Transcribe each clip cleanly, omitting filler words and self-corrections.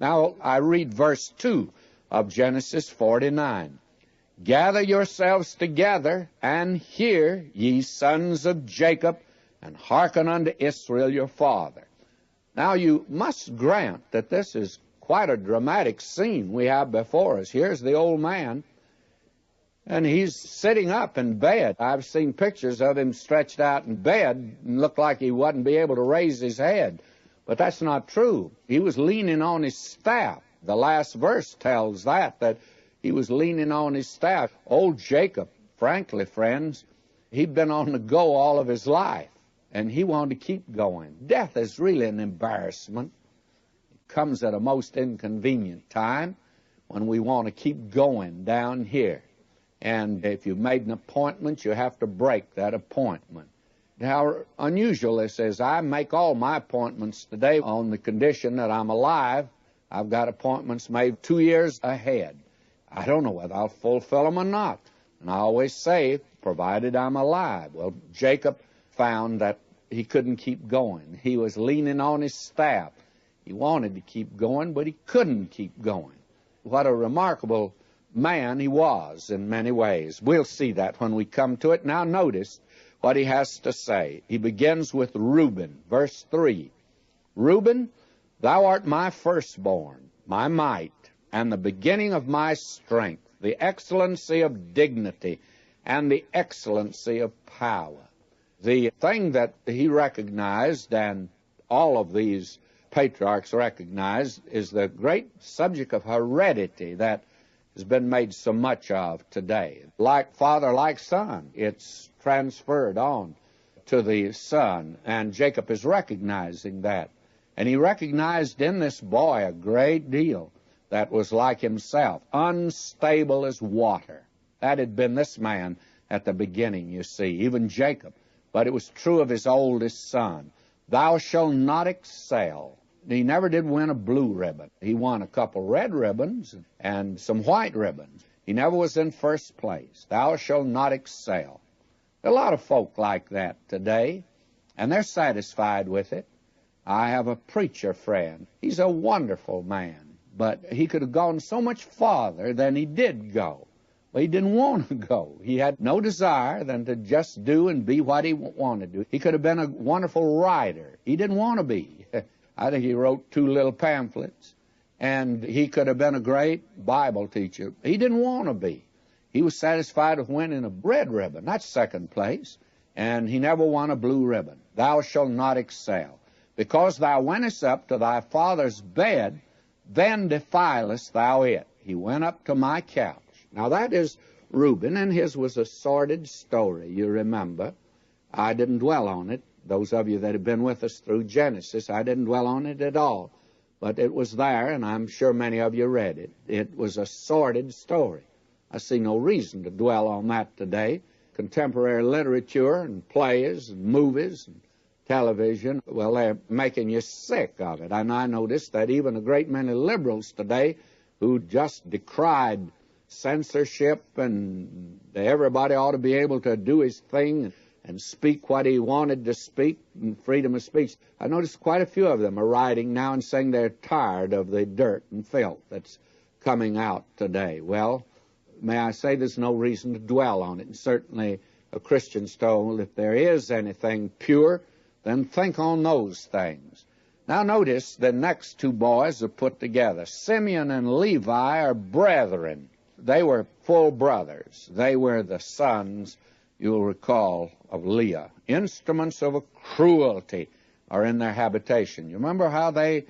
Now I read verse 2 of Genesis 49. Gather yourselves together, and hear, ye sons of Jacob, and hearken unto Israel your father. Now you must grant that this is quite a dramatic scene we have before us. Here's the old man, and he's sitting up in bed. I've seen pictures of him stretched out in bed and looked like he wouldn't be able to raise his head. But that's not true. He was leaning on his staff. The last verse tells that he was leaning on his staff. Old Jacob, frankly, friends, he'd been on the go all of his life, and he wanted to keep going. Death is really an embarrassment. It comes at a most inconvenient time when we want to keep going down here. And if you've made an appointment, you have to break that appointment. How unusual this is. I make all my appointments today on the condition that I'm alive. I've got appointments made 2 years ahead. I don't know whether I'll fulfill them or not. And I always say, provided I'm alive. Well, Jacob found that he couldn't keep going. He was leaning on his staff. He wanted to keep going, but he couldn't keep going. What a remarkable man he was in many ways. We'll see that when we come to it. Now notice what he has to say. He begins with Reuben, verse 3. Reuben, thou art my firstborn, my might, and the beginning of my strength, the excellency of dignity, and the excellency of power. The thing that he recognized, and all of these patriarchs recognized, is the great subject of heredity that has been made so much of today. Like father, like son, it's transferred on to the son, and Jacob is recognizing that. And he recognized in this boy a great deal that was like himself, unstable as water. That had been this man at the beginning, you see, even Jacob. But it was true of his oldest son. Thou shalt not excel. He never did win a blue ribbon. He won a couple red ribbons and some white ribbons. He never was in first place. Thou shalt not excel. There are a lot of folk like that today, and they're satisfied with it. I have a preacher friend. He's a wonderful man, but he could have gone so much farther than he did go. But he didn't want to go. He had no desire than to just do and be what he wanted to do. He could have been a wonderful writer. He didn't want to be. I think he wrote 2 little pamphlets, and he could have been a great Bible teacher. He didn't want to be. He was satisfied with winning a red ribbon. That's second place, and he never won a blue ribbon. Thou shalt not excel. Because thou wentest up to thy father's bed, then defilest thou it. He went up to my couch. Now that is Reuben, and his was a sordid story, you remember. I didn't dwell on it. Those of you that have been with us through Genesis, I didn't dwell on it at all. But it was there, and I'm sure many of you read it. It was a sordid story. I see no reason to dwell on that today. Contemporary literature and plays and movies and television, well, they're making you sick of it. And I noticed that even a great many liberals today who just decried censorship and everybody ought to be able to do his thing and speak what he wanted to speak and freedom of speech. I noticed quite a few of them are writing now and saying they're tired of the dirt and filth that's coming out today. Well, may I say there's no reason to dwell on it. And certainly a Christian's told if there is anything pure, then think on those things. Now notice the next 2 boys are put together. Simeon and Levi are brethren. They were full brothers. They were the sons, you'll recall, of Leah. Instruments of cruelty are in their habitation. You remember how they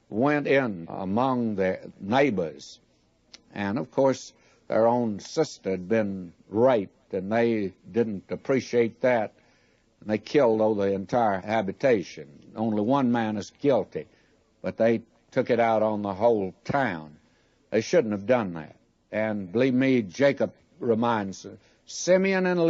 went in among their neighbors. And, of course, their own sister had been raped, and they didn't appreciate that. And they killed over the entire habitation. Only one man is guilty, but they took it out on the whole town. They shouldn't have done that. And believe me, Jacob reminds Simeon and